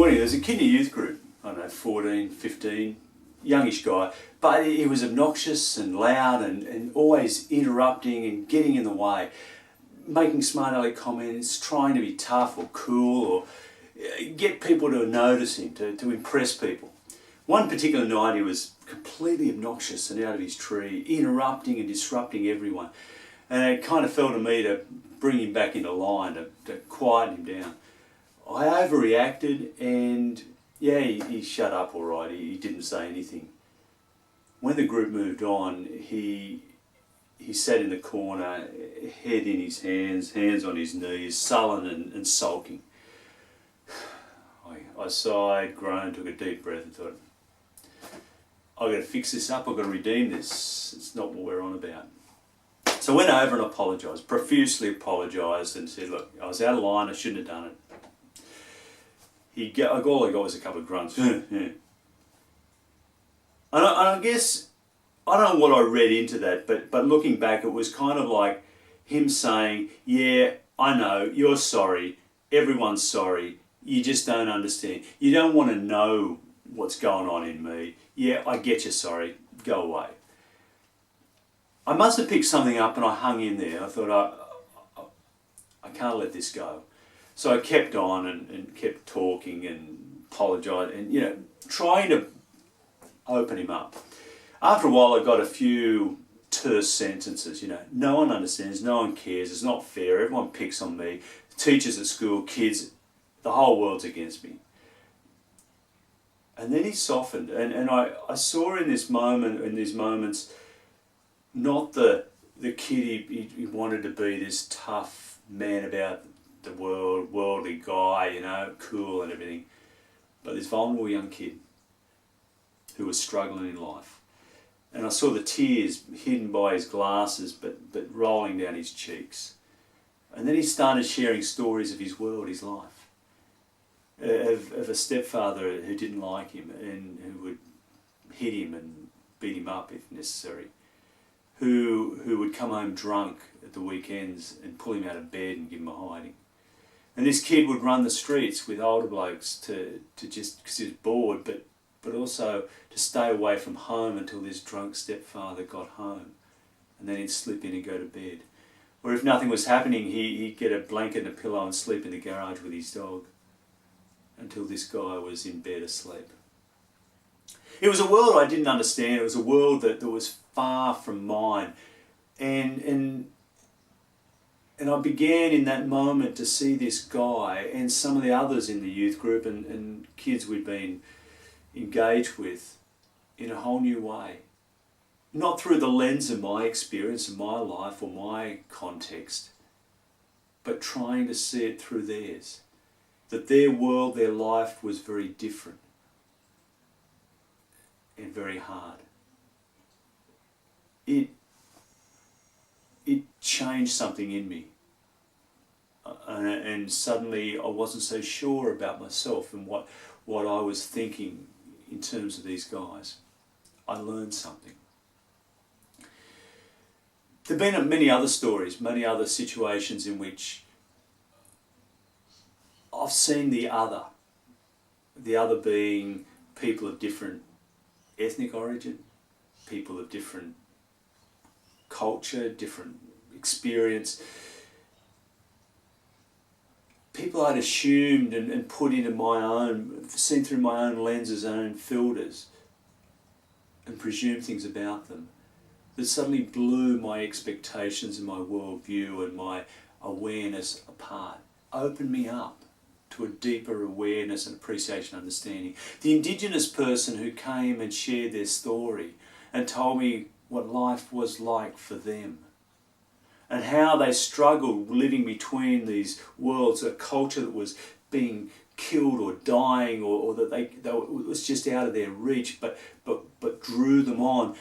morning, there was a kid in a youth group, I don't know, 14, 15, youngish guy, but he was obnoxious and loud and always interrupting and getting in the way, making smart aleck comments, trying to be tough or cool or get people to notice him, to impress people. One particular night he was completely obnoxious and out of his tree, interrupting and disrupting everyone. And it kind of fell to me to bring him back into line, to quieten him down. I overreacted and he shut up all right, he didn't say anything. When the group moved on, he sat in the corner, head in his hands on his knees, sullen and sulking. I sighed, groaned, took a deep breath and thought, I've got to fix this up, I've got to redeem this, it's not what we're on about. So I went over and apologised, profusely apologised and said, look, I was out of line, I shouldn't have done it. All I got was a couple of grunts. And I guess, I don't know what I read into that, but looking back, it was kind of like him saying, yeah, I know, you're sorry, everyone's sorry, you just don't understand. You don't want to know what's going on in me. Yeah, I get you sorry, go away. I must have picked something up and I hung in there. I thought, I can't let this go. So I kept on and kept talking and apologised and, trying to open him up. After a while I got a few terse sentences, no one understands, no one cares, it's not fair, everyone picks on me, teachers at school, kids, the whole world's against me. And then he softened and I saw in these moments, not the kid he wanted to be this tough man about the world, worldly guy, cool and everything, but this vulnerable young kid who was struggling in life. And I saw the tears hidden by his glasses but rolling down his cheeks. And then he started sharing stories of his world, his life, of a stepfather who didn't like him and who would hit him and beat him up if necessary, who would come home drunk at the weekends and pull him out of bed and give him a hiding. And this kid would run the streets with older blokes to just because he was bored, but also to stay away from home until this drunk stepfather got home, and then he'd slip in and go to bed. Or if nothing was happening, he'd get a blanket and a pillow and sleep in the garage with his dog until this guy was in bed asleep. It was a world I didn't understand. It was a world that was far from mine. And I began in that moment to see this guy and some of the others in the youth group and kids we'd been engaged with in a whole new way. Not through the lens of my experience of my life or my context, but trying to see it through theirs. That their world, their life was very different and very hard. It changed something in me. And suddenly I wasn't so sure about myself and what I was thinking in terms of these guys. I learned something. There have been many other stories, many other situations in which I've seen the other being people of different ethnic origin, people of different culture, different experience, people I'd assumed and put into my own, seen through my own lenses, own filters, and presumed things about them that suddenly blew my expectations and my worldview and my awareness apart, opened me up to a deeper awareness and appreciation and understanding. The Indigenous person who came and shared their story and told me what life was like for them and how they struggled living between these worlds, a culture that was being killed or dying or that it was just out of their reach but drew them on,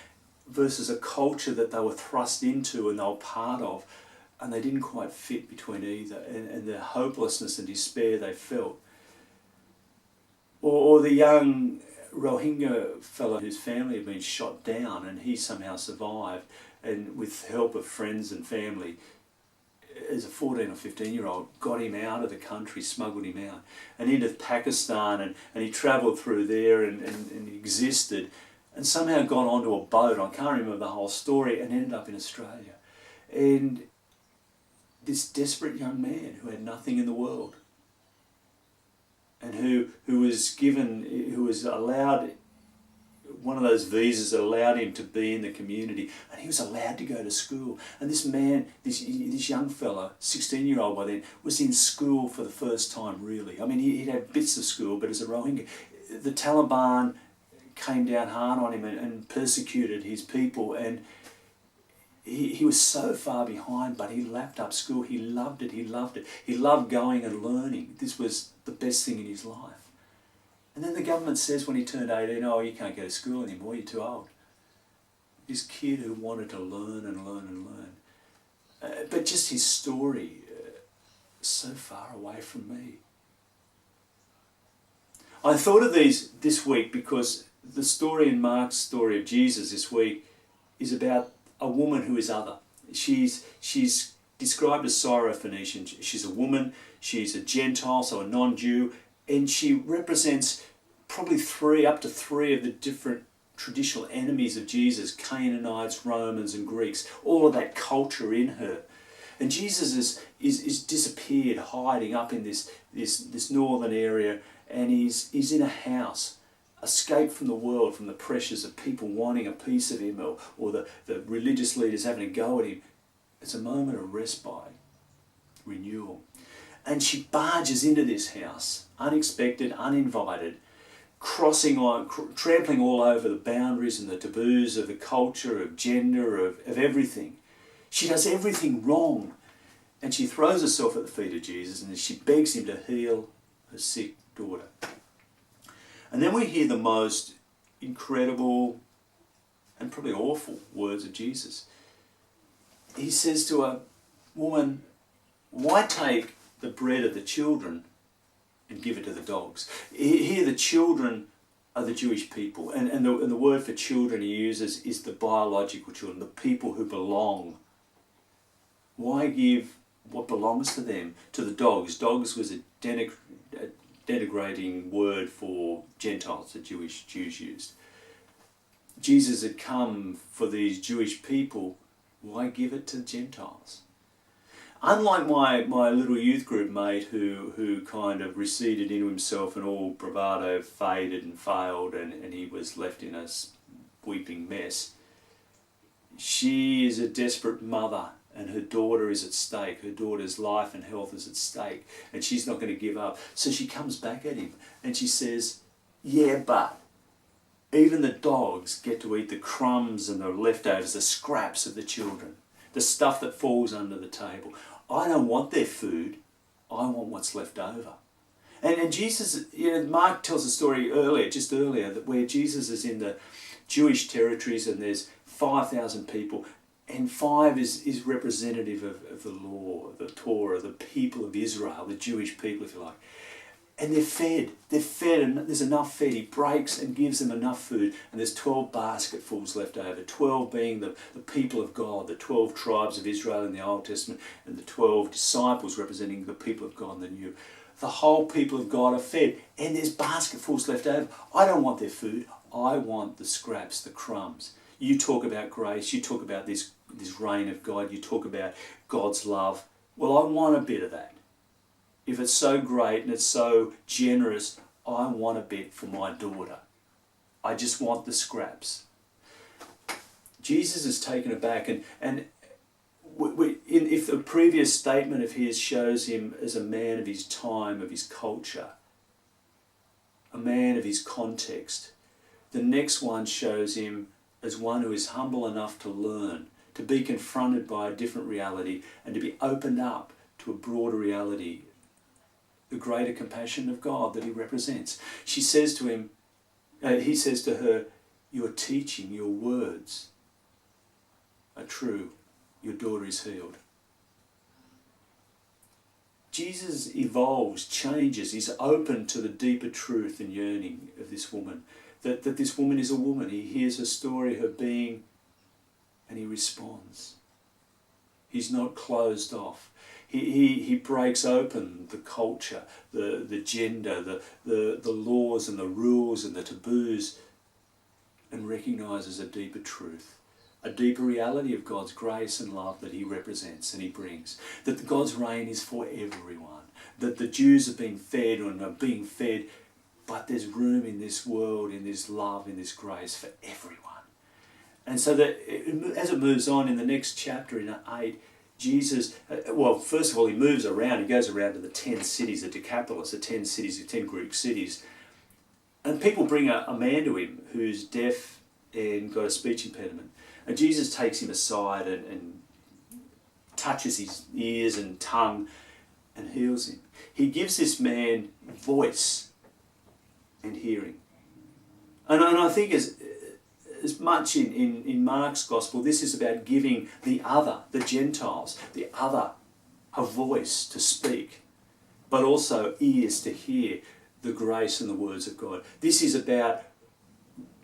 versus a culture that they were thrust into and they were part of, and they didn't quite fit between either, and the hopelessness and despair they felt. Or the young Rohingya fellow whose family had been shot down and he somehow survived, and with help of friends and family as a 14 or 15-year-old, got him out of the country, smuggled him out, and into Pakistan, and he travelled through there and he existed, and somehow got onto a boat, I can't remember the whole story, and ended up in Australia. And this desperate young man who had nothing in the world, and who was allowed one of those visas that allowed him to be in the community, and he was allowed to go to school. And this man, this young fella, 16-year-old by then, was in school for the first time, really. I mean, he'd had bits of school, but as a Rohingya, the Taliban came down hard on him and persecuted his people, and he was so far behind, but he lapped up school. He loved it. He loved going and learning. This was the best thing in his life. And then the government says when he turned 18, oh, you can't go to school anymore, you're too old. This kid who wanted to learn and learn and learn. But just his story, so far away from me. I thought of these this week because the story in Mark's story of Jesus this week is about a woman who is other. She's described as Syrophoenician. She's a woman, she's a Gentile, so a non-Jew, and she represents probably up to three of the different traditional enemies of Jesus: Canaanites, Romans and Greeks, all of that culture in her. And Jesus is disappeared, hiding up in this northern area, and he's in a house, escaped from the world, from the pressures of people wanting a piece of him, or the religious leaders having a go at him. It's a moment of respite, renewal. And she barges into this house, unexpected, uninvited, trampling all over the boundaries and the taboos of the culture, of gender, of everything. She does everything wrong. And she throws herself at the feet of Jesus and she begs him to heal her sick daughter. And then we hear the most incredible and probably awful words of Jesus. He says to her, "Woman, why take the bread of the children and give it to the dogs?" Here the children are the Jewish people, and the word for children he uses is the biological children, the people who belong. Why give what belongs to them to the dogs? Dogs was a denigrating word for Gentiles that Jews used. Jesus had come for these Jewish people. Why give it to Gentiles? Unlike my little youth group mate who kind of receded into himself and all bravado faded and failed and he was left in a weeping mess, she is a desperate mother and her daughter is at stake. Her daughter's life and health is at stake and she's not going to give up. So she comes back at him and she says, "Yeah, but even the dogs get to eat the crumbs and the leftovers, the scraps of the children, the stuff that falls under the table. I don't want their food, I want what's left over." And Jesus, Mark tells a story just earlier, that where Jesus is in the Jewish territories and there's 5,000 people, and 5 is representative of the law, the Torah, the people of Israel, the Jewish people, if you like. And they're fed, and there's enough fed. He breaks and gives them enough food, and there's 12 basketfuls left over, 12 being the people of God, the 12 tribes of Israel in the Old Testament, and the 12 disciples representing the people of God in the New. The whole people of God are fed, and there's basketfuls left over. I don't want their food, I want the scraps, the crumbs. You talk about grace, you talk about this reign of God, you talk about God's love. Well, I want a bit of that. If it's so great and it's so generous, I want a bit for my daughter. I just want the scraps. Jesus is taken aback, and if the previous statement of his shows him as a man of his time, of his culture, a man of his context, the next one shows him as one who is humble enough to learn, to be confronted by a different reality, and to be opened up to a broader reality, the greater compassion of God that he represents. She says to him, he says to her, "Your teaching, your words are true. Your daughter is healed." Jesus evolves, changes, he's open to the deeper truth and yearning of this woman, that this woman is a woman. He hears her story, her being, and he responds. He's not closed off. He breaks open the culture, the gender, the laws and the rules and the taboos, and recognises a deeper truth, a deeper reality of God's grace and love that he represents and he brings. That God's reign is for everyone. That the Jews have been fed and are being fed, but there's room in this world, in this love, in this grace for everyone. And so that as it moves on in the next chapter, in 8, Jesus, well, first of all, he moves around. He goes around to the 10 cities, the Decapolis, the 10 cities, the 10 Greek cities. And people bring a man to him who's deaf and got a speech impediment. And Jesus takes him aside and touches his ears and tongue and heals him. He gives this man voice and hearing. And I think as much in Mark's gospel, this is about giving the other, the Gentiles, the other, a voice to speak, but also ears to hear the grace and the words of God. This is about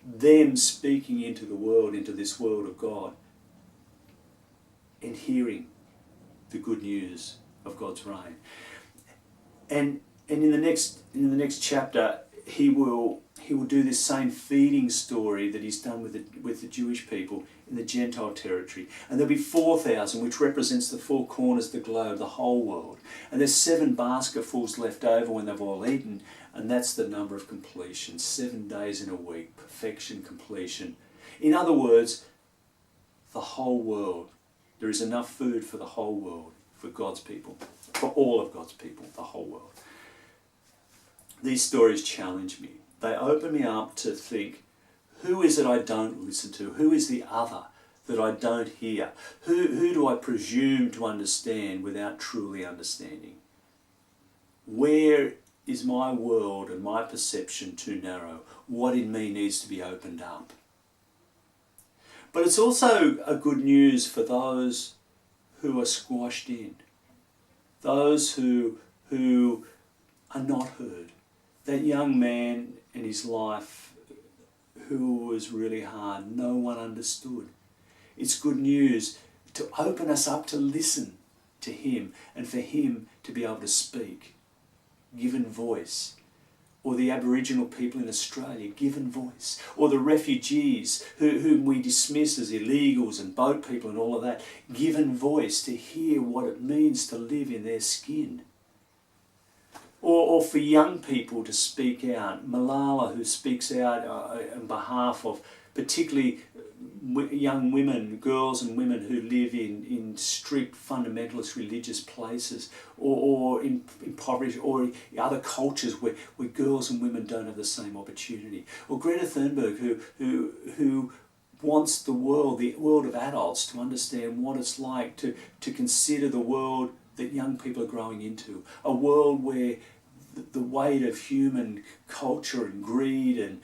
them speaking into the world, into this world of God, and hearing the good news of God's reign. And in the next chapter, he will do this same feeding story that he's done with the Jewish people in the Gentile territory. And there'll be 4,000, which represents the 4 corners of the globe, the whole world. And there's 7 basketfuls left over when they've all eaten, and that's the number of completion. 7 days in a week, perfection, completion. In other words, the whole world. There is enough food for the whole world, for God's people, for all of God's people, the whole world. These stories challenge me. They open me up to think, who is it I don't listen to? Who is the other that I don't hear? Who do I presume to understand without truly understanding? Where is my world and my perception too narrow? What in me needs to be opened up? But it's also a good news for those who are squashed in, those who are not heard. That young man in his life who was really hard, no one understood. It's good news to open us up to listen to him and for him to be able to speak, given voice. Or the Aboriginal people in Australia, given voice. Or the refugees whom we dismiss as illegals and boat people and all of that, given voice to hear what it means to live in their skin. Or for young people to speak out. Malala, who speaks out on behalf of particularly young women, girls and women who live in strict fundamentalist religious places, or in impoverished, or in other cultures where girls and women don't have the same opportunity. Or Greta Thunberg, who wants the world of adults, to understand what it's like to consider the world that young people are growing into. A world where the weight of human culture and greed and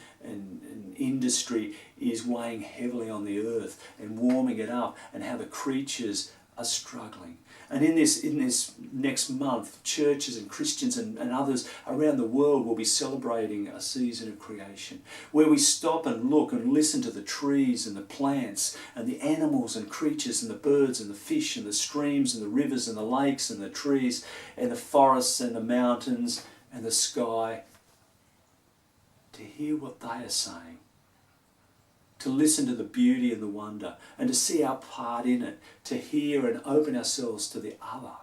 industry is weighing heavily on the earth and warming it up, and how the creatures are struggling. And in this next month, churches and Christians and others around the world will be celebrating a season of creation, where we stop and look and listen to the trees and the plants and the animals and creatures and the birds and the fish and the streams and the rivers and the lakes and the trees and the forests and the mountains and the sky, to hear what they are saying, to listen to the beauty and the wonder, and to see our part in it, to hear and open ourselves to the other,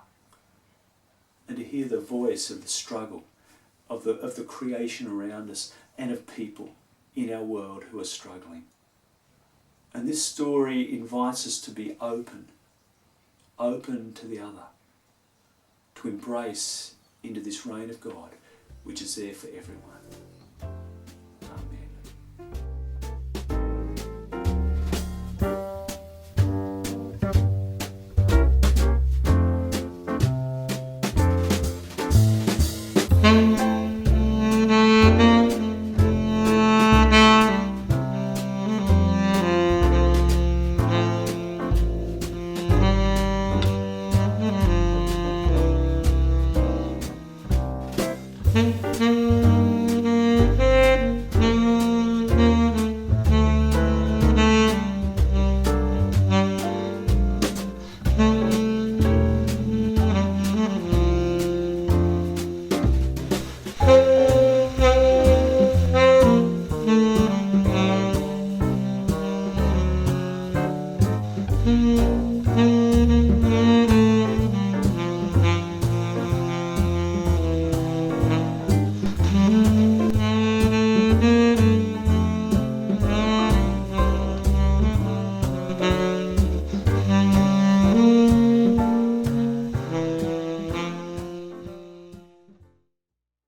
and to hear the voice of the struggle of the creation around us and of people in our world who are struggling. And this story invites us to be open to the other, to embrace into this reign of God, which is there for everyone.